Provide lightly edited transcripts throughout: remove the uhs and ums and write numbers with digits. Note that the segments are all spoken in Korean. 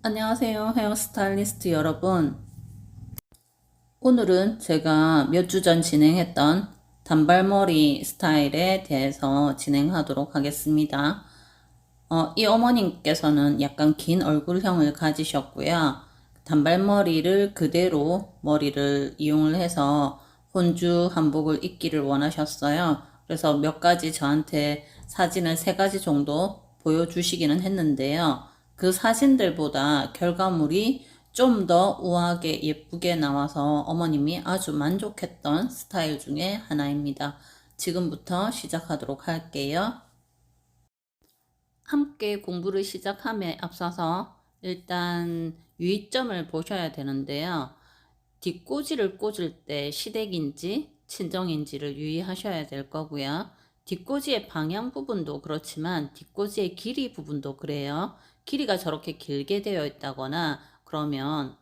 안녕하세요, 헤어스타일리스트 여러분. 오늘은 제가 몇 주 전 진행했던 단발머리 스타일에 대해서 진행하도록 하겠습니다. 이 어머님께서는 약간 긴 얼굴형을 가지셨고요. 단발머리를 그대로 머리를 이용을 해서 혼주 한복을 입기를 원하셨어요. 그래서 몇 가지 저한테 사진을 3가지 정도 보여주시기는 했는데요. 그 사진들보다 결과물이 좀 더 우아하게 예쁘게 나와서 어머님이 아주 만족했던 스타일 중에 하나입니다. 지금부터 시작하도록 할게요. 함께 공부를 시작함에 앞서서 일단 유의점을 보셔야 되는데요. 뒷꽂이를 꽂을 때 시댁인지 친정인지를 유의하셔야 될 거고요. 뒷꽂이의 방향 부분도 그렇지만 뒷꽂이의 길이 부분도 그래요. 길이가 저렇게 길게 되어 있다거나 그러면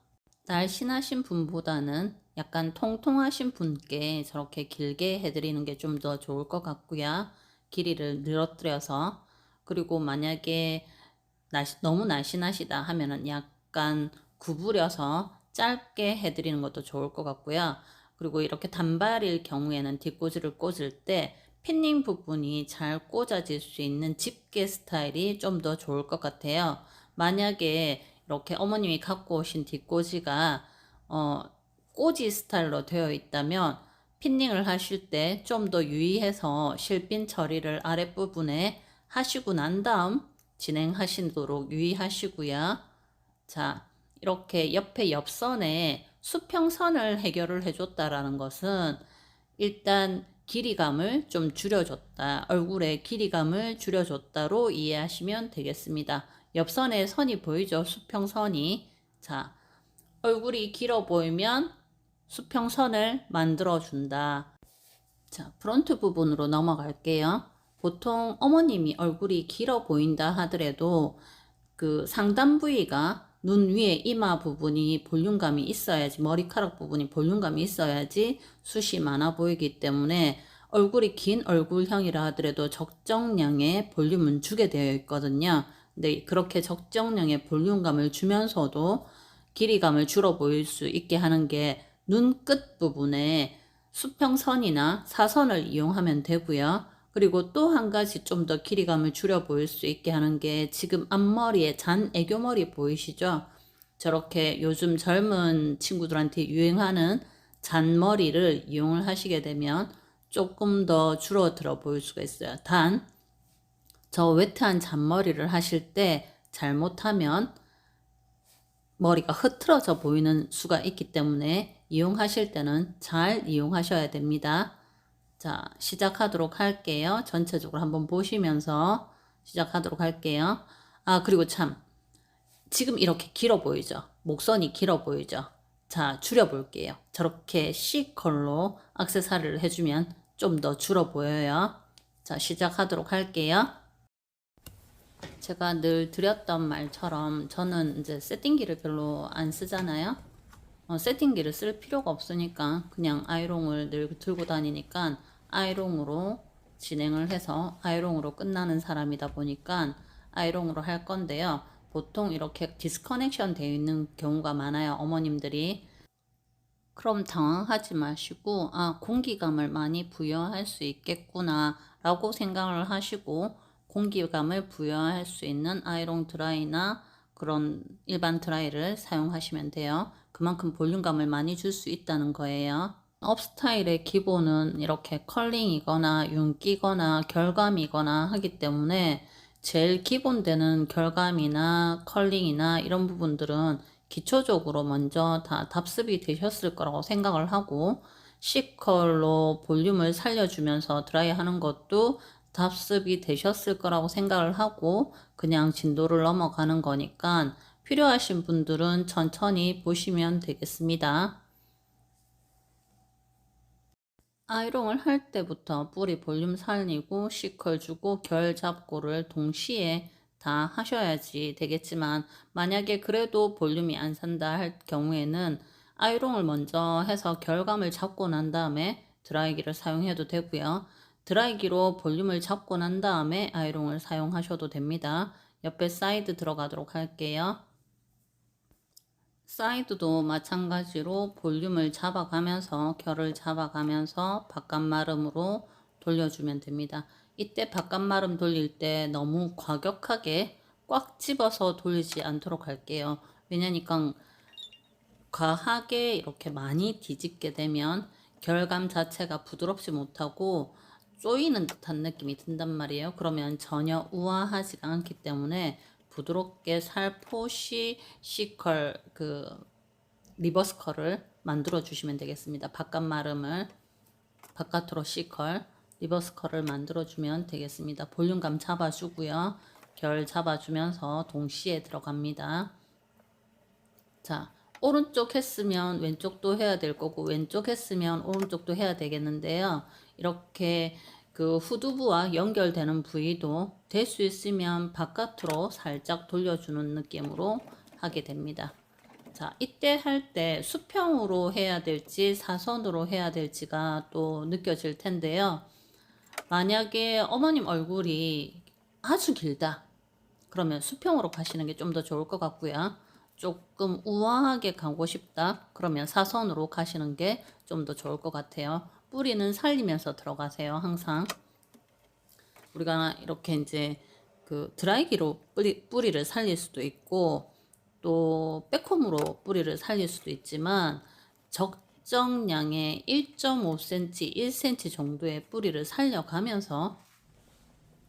날씬하신 분보다는 약간 통통하신 분께 저렇게 길게 해드리는 게 좀 더 좋을 것 같고요. 길이를 늘어뜨려서. 그리고 만약에 너무 날씬하시다 하면은 약간 구부려서 짧게 해드리는 것도 좋을 것 같고요. 그리고 이렇게 단발일 경우에는 뒷꽂이를 꽂을 때 핀닝 부분이 잘 꽂아질 수 있는 집게 스타일이 좀 더 좋을 것 같아요. 만약에 이렇게 어머님이 갖고 오신 뒷꽂이가 꼬지 스타일로 되어 있다면 핀닝을 하실 때 좀 더 유의해서 실핀 처리를 아랫부분에 하시고 난 다음 진행하시도록 유의하시고요. 자, 이렇게 옆에 옆선에 수평선을 해결을 해줬다라는 것은 일단 길이감을 좀 줄여줬다. 얼굴의 길이감을 줄여줬다로 이해하시면 되겠습니다. 옆선에 선이 보이죠? 수평선이. 자, 얼굴이 길어 보이면 수평선을 만들어준다. 자, 프론트 부분으로 넘어갈게요. 보통 어머님이 얼굴이 길어 보인다 하더라도 그 상단 부위가 눈 위에 이마 부분이 볼륨감이 있어야지, 머리카락 부분이 볼륨감이 있어야지 숱이 많아 보이기 때문에 얼굴이 긴 얼굴형이라 하더라도 적정량의 볼륨은 주게 되어 있거든요. 근데 그렇게 적정량의 볼륨감을 주면서도 길이감을 줄어 보일 수 있게 하는 게 눈 끝 부분에 수평선이나 사선을 이용하면 되고요. 그리고 또 한 가지 좀 더 길이감을 줄여 보일 수 있게 하는 게 지금 앞머리에 잔 애교머리 보이시죠? 저렇게 요즘 젊은 친구들한테 유행하는 잔머리를 이용을 하시게 되면 조금 더 줄어들어 보일 수가 있어요. 단, 저 웨트한 잔머리를 하실 때 잘못하면 머리가 흐트러져 보이는 수가 있기 때문에 이용하실 때는 잘 이용하셔야 됩니다. 자, 시작하도록 할게요. 전체적으로 한번 보시면서 시작하도록 할게요. 아, 그리고 참, 지금 이렇게 길어 보이죠? 목선이 길어 보이죠? 자, 줄여볼게요. 저렇게 C컬로 액세서리를 해주면 좀 더 줄어 보여요. 자, 시작하도록 할게요. 제가 늘 드렸던 말처럼 저는 이제 세팅기를 별로 안 쓰잖아요. 세팅기를 쓸 필요가 없으니까 그냥 아이롱을 늘 들고 다니니까 아이롱으로 진행을 해서 아이롱으로 끝나는 사람이다 보니까 아이롱으로 할 건데요. 보통 이렇게 디스커넥션 되어 있는 경우가 많아요. 어머님들이. 그럼 당황하지 마시고, 아, 공기감을 많이 부여할 수 있겠구나 라고 생각을 하시고, 공기감을 부여할 수 있는 아이롱 드라이나 그런 일반 드라이를 사용하시면 돼요. 그만큼 볼륨감을 많이 줄 수 있다는 거예요. 업스타일의 기본은 이렇게 컬링이거나 윤기거나 결감이거나 하기 때문에 제일 기본되는 결감이나 컬링이나 이런 부분들은 기초적으로 먼저 다 답습이 되셨을 거라고 생각을 하고, C컬로 볼륨을 살려주면서 드라이 하는 것도 답습이 되셨을 거라고 생각을 하고 그냥 진도를 넘어가는 거니까 필요하신 분들은 천천히 보시면 되겠습니다. 아이롱을 할 때부터 뿌리 볼륨 살리고 C컬 주고 결 잡고를 동시에 다 하셔야지 되겠지만, 만약에 그래도 볼륨이 안 산다 할 경우에는 아이롱을 먼저 해서 결감을 잡고 난 다음에 드라이기를 사용해도 되고요. 드라이기로 볼륨을 잡고 난 다음에 아이롱을 사용하셔도 됩니다. 옆에 사이드 들어가도록 할게요. 사이드도 마찬가지로 볼륨을 잡아가면서 결을 잡아가면서 바깥마름으로 돌려주면 됩니다. 이때 바깥마름 돌릴 때 너무 과격하게 꽉 집어서 돌리지 않도록 할게요. 왜냐니까 과하게 이렇게 많이 뒤집게 되면 결감 자체가 부드럽지 못하고 쪼이는 듯한 느낌이 든단 말이에요. 그러면 전혀 우아하지가 않기 때문에 부드럽게 살포시 C컬 리버스 컬을 만들어 주시면 되겠습니다. 바깥마름을 바깥으로 C컬 리버스 컬을 만들어 주면 되겠습니다. 볼륨감 잡아주고요. 결 잡아주면서 동시에 들어갑니다. 자, 오른쪽 했으면 왼쪽도 해야 될 거고 왼쪽 했으면 오른쪽도 해야 되겠는데요. 이렇게 그 후두부와 연결되는 부위도 될 수 있으면 바깥으로 살짝 돌려주는 느낌으로 하게 됩니다. 자, 이때 할 때 수평으로 해야 될지 사선으로 해야 될지가 또 느껴질 텐데요. 만약에 어머님 얼굴이 아주 길다. 그러면 수평으로 가시는 게 좀 더 좋을 것 같고요. 조금 우아하게 가고 싶다. 그러면 사선으로 가시는 게 좀 더 좋을 것 같아요. 뿌리는 살리면서 들어가세요. 항상. 우리가 이렇게 이제 그 드라이기로 뿌리를 살릴 수도 있고 또 백홈으로 뿌리를 살릴 수도 있지만 적정량의 1.5cm, 1cm 정도의 뿌리를 살려가면서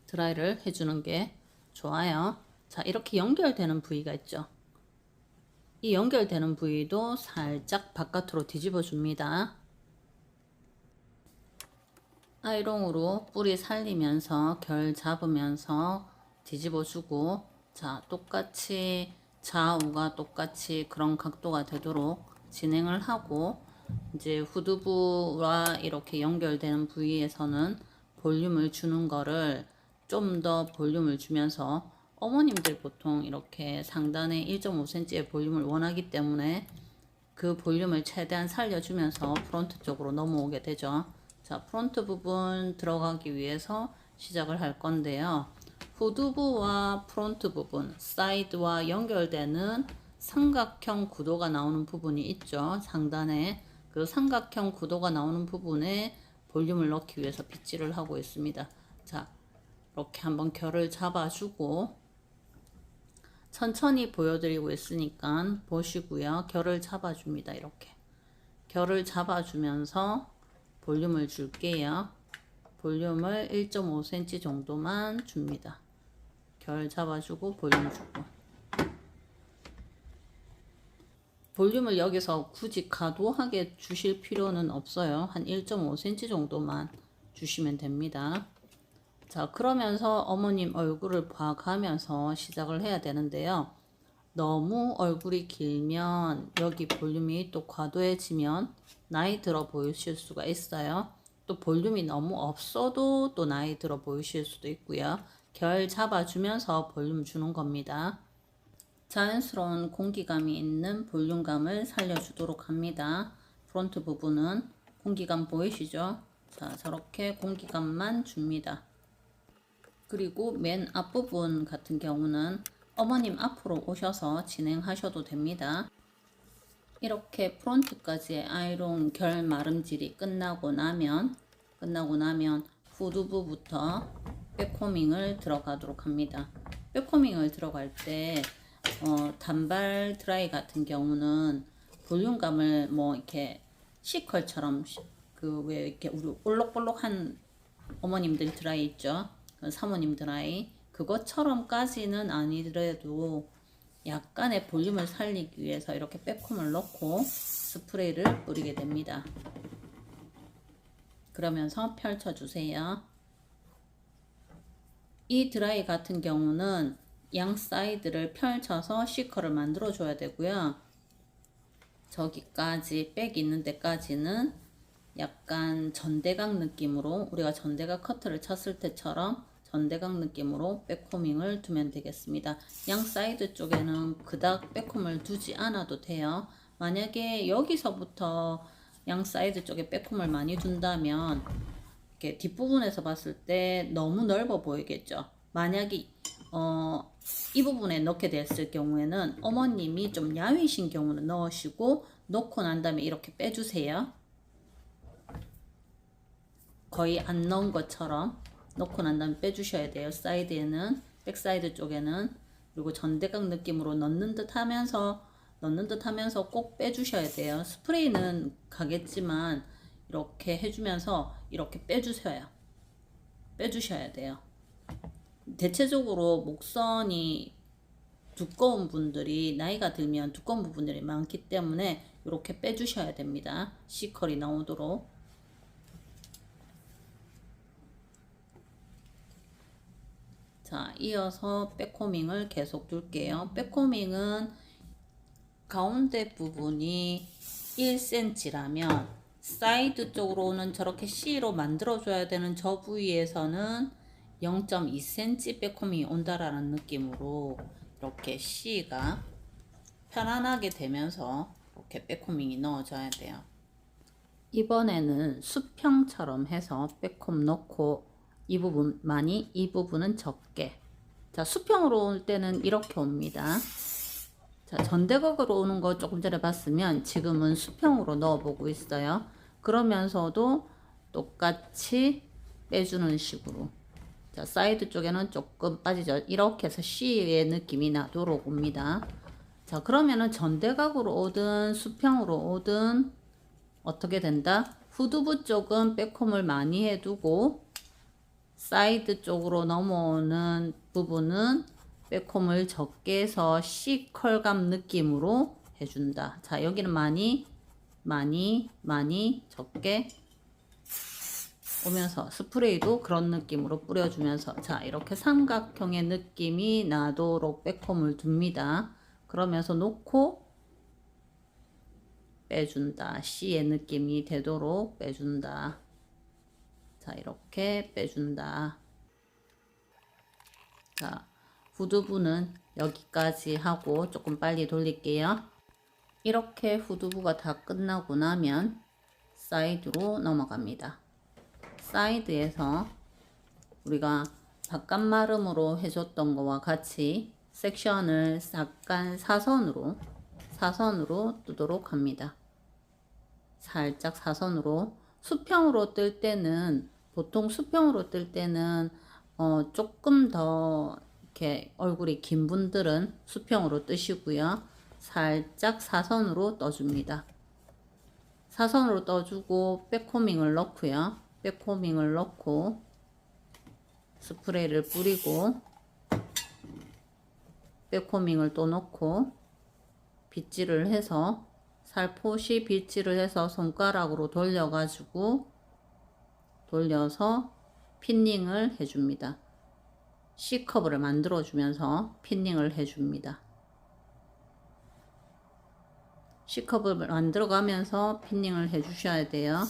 드라이를 해주는 게 좋아요. 자, 이렇게 연결되는 부위가 있죠. 이 연결되는 부위도 살짝 바깥으로 뒤집어 줍니다. 아이롱으로 뿌리 살리면서 결 잡으면서 뒤집어 주고, 자, 똑같이 좌우가 똑같이 그런 각도가 되도록 진행을 하고, 이제 후두부와 이렇게 연결되는 부위에서는 볼륨을 주는 거를 좀 더 볼륨을 주면서, 어머님들 보통 이렇게 상단에 1.5cm의 볼륨을 원하기 때문에 그 볼륨을 최대한 살려주면서 프론트 쪽으로 넘어오게 되죠. 자, 프론트 부분 들어가기 위해서 시작을 할 건데요. 후두부와 프론트 부분, 사이드와 연결되는 삼각형 구도가 나오는 부분이 있죠. 상단에 그 삼각형 구도가 나오는 부분에 볼륨을 넣기 위해서 빗질을 하고 있습니다. 자, 이렇게 한번 결을 잡아주고 천천히 보여드리고 있으니까 보시고요. 결을 잡아줍니다. 이렇게 결을 잡아주면서 볼륨을 줄게요. 볼륨을 1.5cm 정도만 줍니다. 결 잡아주고 볼륨 주고. 볼륨을 여기서 굳이 과도하게 주실 필요는 없어요. 한 1.5cm 정도만 주시면 됩니다. 자, 그러면서 어머님 얼굴을 봐가면서 시작을 해야 되는데요. 너무 얼굴이 길면 여기 볼륨이 또 과도해지면 나이 들어 보이실 수가 있어요. 또 볼륨이 너무 없어도 또 나이 들어 보이실 수도 있고요. 결 잡아주면서 볼륨 주는 겁니다. 자연스러운 공기감이 있는 볼륨감을 살려주도록 합니다. 프론트 부분은 공기감 보이시죠? 자, 저렇게 공기감만 줍니다. 그리고 맨 앞부분 같은 경우는 어머님 앞으로 오셔서 진행하셔도 됩니다. 이렇게 프론트까지의 아이롱 결 마름질이 끝나고 나면 후두부부터 백코밍을 들어가도록 합니다. 백코밍을 들어갈 때 단발 드라이 같은 경우는 볼륨감을 뭐 이렇게 C컬처럼 그 왜 이렇게 우리 볼록볼록한 어머님들 드라이 있죠? 사모님 드라이 그것처럼까지는 아니더라도 약간의 볼륨을 살리기 위해서 이렇게 백홈을 넣고 스프레이를 뿌리게 됩니다. 그러면서 펼쳐주세요. 이 드라이 같은 경우는 양 사이드를 펼쳐서 C컬을 만들어 줘야 되고요. 저기까지 백 있는 데까지는 약간 전대각 느낌으로 우리가 전대각 커트를 쳤을 때처럼 전대각 느낌으로 백코밍을 두면 되겠습니다. 양 사이드 쪽에는 그닥 백콤을 두지 않아도 돼요. 만약에 여기서부터 양 사이드 쪽에 백콤을 많이 둔다면 이렇게 뒷부분에서 봤을 때 너무 넓어 보이겠죠. 만약에 이 부분에 넣게 됐을 경우에는 어머님이 좀 야위신 경우는 넣으시고 넣고 난 다음에 이렇게 빼주세요. 거의 안 넣은 것처럼 넣고 난 다음에 빼주셔야 돼요. 사이드에는, 백사이드 쪽에는. 그리고 전대각 느낌으로 넣는 듯 하면서 꼭 빼주셔야 돼요. 스프레이는 가겠지만 이렇게 해주면서 이렇게 빼주셔야 돼요. 대체적으로 목선이 두꺼운 분들이, 나이가 들면 두꺼운 부분들이 많기 때문에 이렇게 빼주셔야 됩니다. C컬이 나오도록. 자, 이어서 백코밍을 계속 줄게요. 백코밍은 가운데 부분이 1cm라면 사이드 쪽으로는 저렇게 C로 만들어줘야 되는 저 부위에서는 0.2cm 백코밍이 온다라는 느낌으로 이렇게 C가 편안하게 되면서 이렇게 백코밍이 넣어줘야 돼요. 이번에는 수평처럼 해서 백콤 넣고 이 부분 많이, 이 부분은 적게. 자, 수평으로 올 때는 이렇게 옵니다. 자, 전대각으로 오는 거 조금 전에 봤으면 지금은 수평으로 넣어보고 있어요. 그러면서도 똑같이 빼주는 식으로. 자, 사이드 쪽에는 조금 빠지죠. 이렇게 해서 C의 느낌이 나도록 옵니다. 자, 그러면은 전대각으로 오든 수평으로 오든 어떻게 된다? 후두부 쪽은 백홈을 많이 해두고 사이드 쪽으로 넘어오는 부분은 백홈을 적게 해서 C 컬감 느낌으로 해준다. 자, 여기는 많이 적게 오면서 스프레이도 그런 느낌으로 뿌려주면서, 자, 이렇게 삼각형의 느낌이 나도록 백홈을 둡니다. 그러면서 놓고 빼준다. C의 느낌이 되도록 빼준다. 자, 이렇게 빼준다. 자, 후두부는 여기까지 하고 조금 빨리 돌릴게요. 이렇게 후두부가 다 끝나고 나면 사이드로 넘어갑니다. 사이드에서 우리가 바깥마름으로 해줬던 거와 같이 섹션을 약간 사선으로 뜨도록 합니다. 살짝 사선으로. 수평으로 뜰 때는, 보통 수평으로 뜰 때는 조금 더 이렇게 얼굴이 긴 분들은 수평으로 뜨시고요. 살짝 사선으로 떠줍니다. 사선으로 떠주고 백코밍을 넣고요. 백코밍을 넣고 스프레이를 뿌리고 백코밍을 또 넣고 빗질을 해서 살포시 빗질을 해서 손가락으로 돌려서 핀닝을 해줍니다. C커브를 만들어주면서 핀닝을 해줍니다. C커브를 만들어가면서 핀닝을 해주셔야 돼요.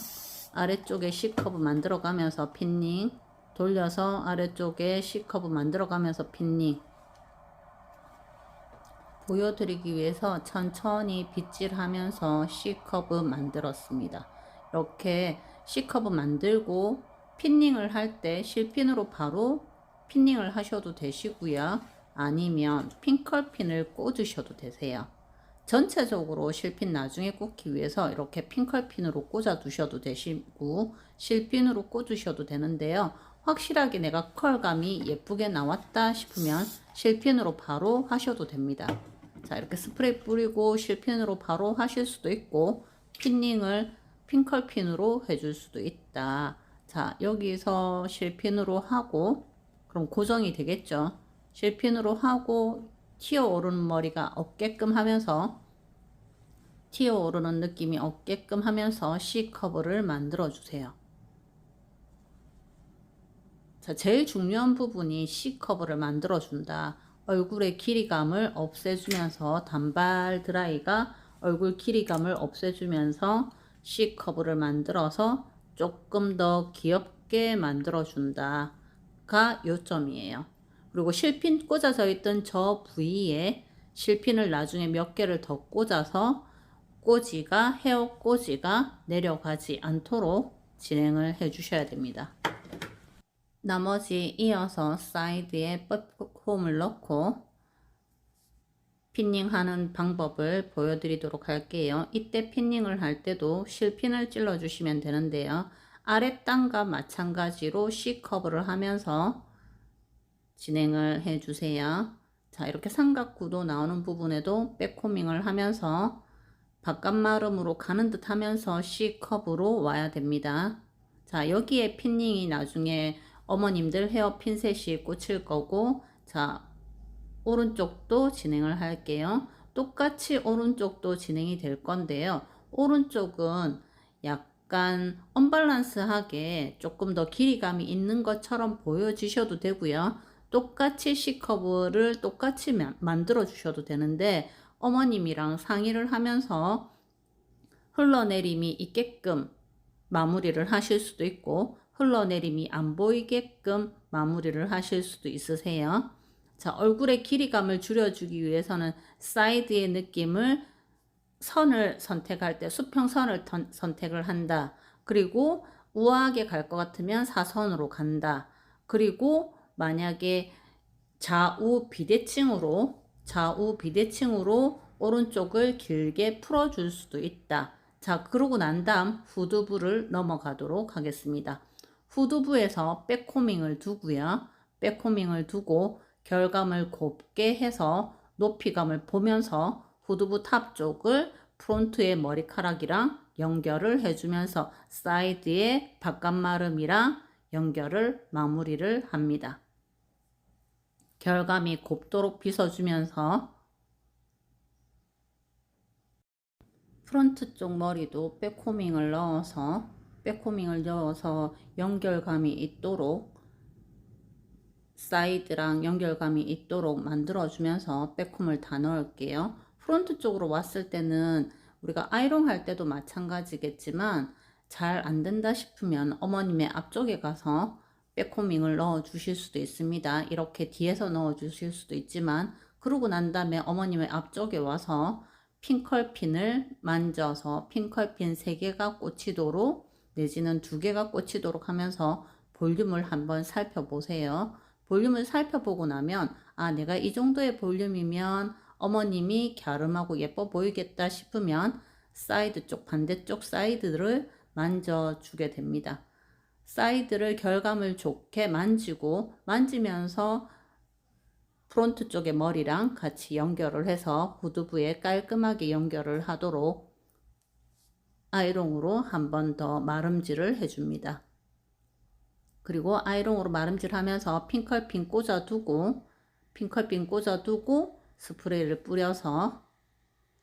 아래쪽에 C커브 만들어가면서 핀닝, 돌려서 아래쪽에 C커브 만들어가면서 핀닝. 보여드리기 위해서 천천히 빗질하면서 C커브 만들었습니다. 이렇게 C커브 만들고 핀닝을 할 때 실핀으로 바로 핀닝을 하셔도 되시고요. 아니면 핑컬핀을 꽂으셔도 되세요. 전체적으로 실핀 나중에 꽂기 위해서 이렇게 핑컬핀으로 꽂아 두셔도 되시고 실핀으로 꽂으셔도 되는데요. 확실하게 내가 컬감이 예쁘게 나왔다 싶으면 실핀으로 바로 하셔도 됩니다. 자, 이렇게 스프레이 뿌리고 실핀으로 바로 하실 수도 있고 핀닝을 핑컬핀으로 해줄 수도 있다. 자, 여기서 실핀으로 하고 그럼 고정이 되겠죠. 실핀으로 하고 튀어오르는 머리가 없게끔 하면서 튀어오르는 느낌이 없게끔 하면서 C커브를 만들어 주세요. 자, 제일 중요한 부분이 C커브를 만들어 준다. 얼굴의 길이감을 없애주면서 단발 드라이가 얼굴 길이감을 없애주면서 C커브를 만들어서 조금 더 귀엽게 만들어 준다가 요점이에요. 그리고 실핀 꽂아져 있던 저 부위에 실핀을 나중에 몇 개를 더 꽂아서 헤어 꼬지가 내려가지 않도록 진행을 해 주셔야 됩니다. 나머지 이어서 사이드에 백홈을 넣고 피닝하는 방법을 보여드리도록 할게요. 이때 피닝을 할 때도 실핀을 찔러 주시면 되는데요. 아랫단과 마찬가지로 C커브를 하면서 진행을 해 주세요. 자, 이렇게 삼각구도 나오는 부분에도 백호밍을 하면서 바깥마름으로 가는 듯 하면서 C커브로 와야 됩니다. 자, 여기에 피닝이 나중에 어머님들 헤어 핀셋이 꽂힐 거고, 자, 오른쪽도 진행을 할게요. 똑같이 오른쪽도 진행이 될 건데요. 오른쪽은 약간 언밸런스하게 조금 더 길이감이 있는 것처럼 보여지셔도 되고요. 똑같이 C커브를 똑같이 만들어 주셔도 되는데 어머님이랑 상의를 하면서 흘러내림이 있게끔 마무리를 하실 수도 있고 흘러내림이 안 보이게끔 마무리를 하실 수도 있으세요. 자, 얼굴의 길이감을 줄여주기 위해서는 사이드의 느낌을 선을 선택할 때 수평선을 선택을 한다. 그리고 우아하게 갈 것 같으면 사선으로 간다. 그리고 만약에 좌우 비대칭으로 오른쪽을 길게 풀어줄 수도 있다. 자, 그러고 난 다음 후두부를 넘어가도록 하겠습니다. 후두부에서 백코밍을 두고요. 백코밍을 두고 결감을 곱게 해서 높이감을 보면서 후두부 탑 쪽을 프론트의 머리카락이랑 연결을 해주면서 사이드의 바깥마름이랑 연결을 마무리를 합니다. 결감이 곱도록 빗어주면서 프론트 쪽 머리도 백코밍을 넣어서 연결감이 있도록 사이드랑 연결감이 있도록 만들어주면서 백홈을 다 넣을게요. 프론트 쪽으로 왔을 때는 우리가 아이롱 할 때도 마찬가지겠지만 잘 안 된다 싶으면 어머님의 앞쪽에 가서 백호밍을 넣어 주실 수도 있습니다. 이렇게 뒤에서 넣어 주실 수도 있지만 그러고 난 다음에 어머님의 앞쪽에 와서 핑컬핀을 만져서 핑컬핀 3개가 꽂히도록 내지는 2개가 꽂히도록 하면서 볼륨을 한번 살펴보세요. 볼륨을 살펴보고 나면 내가 이 정도의 볼륨이면 어머님이 갸름하고 예뻐 보이겠다 싶으면 사이드 쪽, 반대쪽 사이드를 만져주게 됩니다. 사이드를 결감을 좋게 만지면서 프론트 쪽의 머리랑 같이 연결을 해서 후두부에 깔끔하게 연결을 하도록 아이롱으로 한 번 더 마름질을 해줍니다. 그리고 아이롱으로 마름질 하면서 핑컬핀 꽂아두고 스프레이를 뿌려서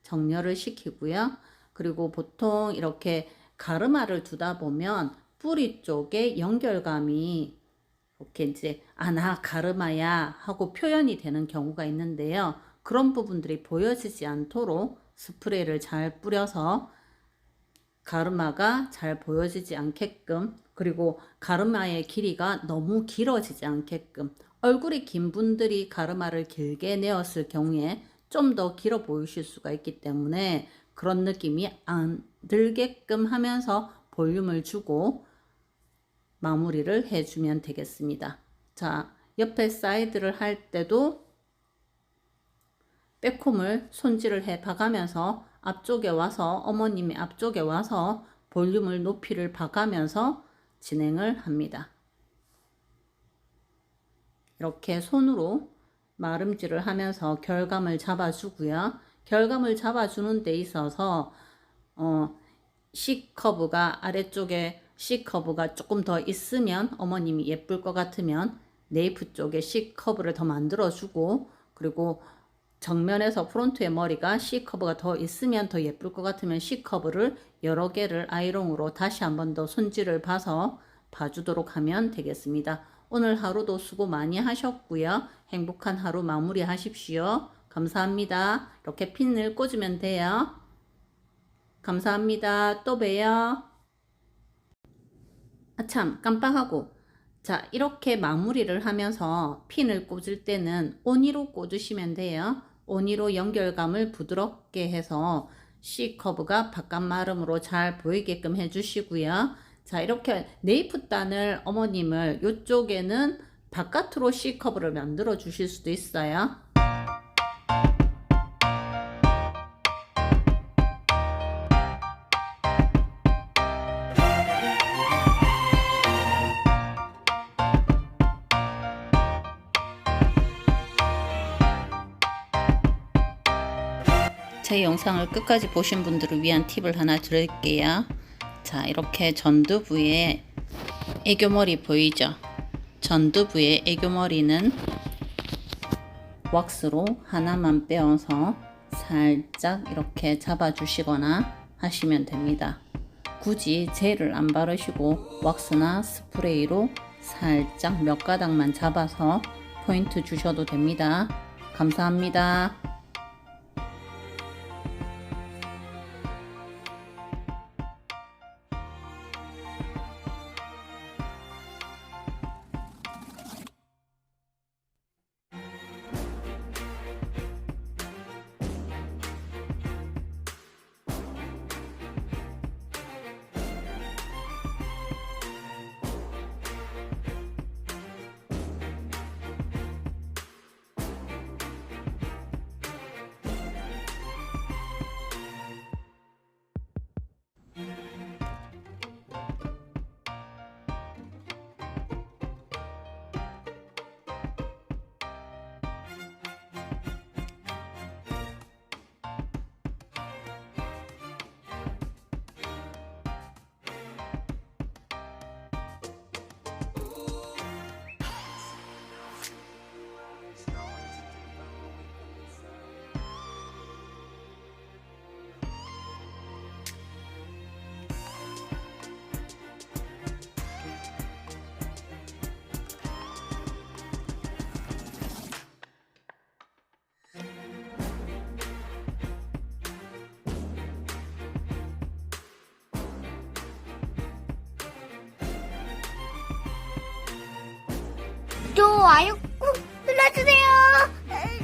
정렬을 시키고요. 그리고 보통 이렇게 가르마를 두다 보면 뿌리 쪽에 연결감이 이렇게 이제 나 가르마야 하고 표현이 되는 경우가 있는데요. 그런 부분들이 보여지지 않도록 스프레이를 잘 뿌려서 가르마가 잘 보여지지 않게끔, 그리고 가르마의 길이가 너무 길어지지 않게끔, 얼굴이 긴 분들이 가르마를 길게 내었을 경우에 좀 더 길어 보이실 수가 있기 때문에 그런 느낌이 안 들게끔 하면서 볼륨을 주고 마무리를 해주면 되겠습니다. 자, 옆에 사이드를 할 때도 백홈을 손질을 해 봐가면서 앞쪽에 와서 어머님의 앞쪽에 와서 볼륨을 높이를 봐가면서 진행을 합니다. 이렇게 손으로 마름질을 하면서 결감을 잡아주고요. 결감을 잡아주는 데 있어서 C커브가 아래쪽에 C커브가 조금 더 있으면 어머님이 예쁠 것 같으면 네이프 쪽에 C커브를 더 만들어주고, 그리고 정면에서 프론트의 머리가 C커브가 더 있으면 더 예쁠 것 같으면 C커브를 여러 개를 아이롱으로 다시 한 번 더 손질을 봐주도록 하면 되겠습니다. 오늘 하루도 수고 많이 하셨고요. 행복한 하루 마무리 하십시오. 감사합니다. 이렇게 핀을 꽂으면 돼요. 감사합니다. 또 봬요. 참 깜빡하고, 자, 이렇게 마무리를 하면서 핀을 꽂을 때는 오니로 꽂으시면 돼요. 오니로 연결감을 부드럽게 해서 C커브가 바깥마름으로 잘 보이게끔 해주시고요. 자, 이렇게 네이프단을 어머님을 이쪽에는 바깥으로 C커브를 만들어 주실 수도 있어요. 제 영상을 끝까지 보신 분들을 위한 팁을 하나 드릴게요. 자, 이렇게 전두부에 애교머리 보이죠? 전두부의 애교머리는 왁스로 하나만 빼어서 살짝 이렇게 잡아주시거나 하시면 됩니다. 굳이 젤을 안 바르시고 왁스나 스프레이로 살짝 몇 가닥만 잡아서 포인트 주셔도 됩니다. 감사합니다. 좋아요 꾹 눌러주세요.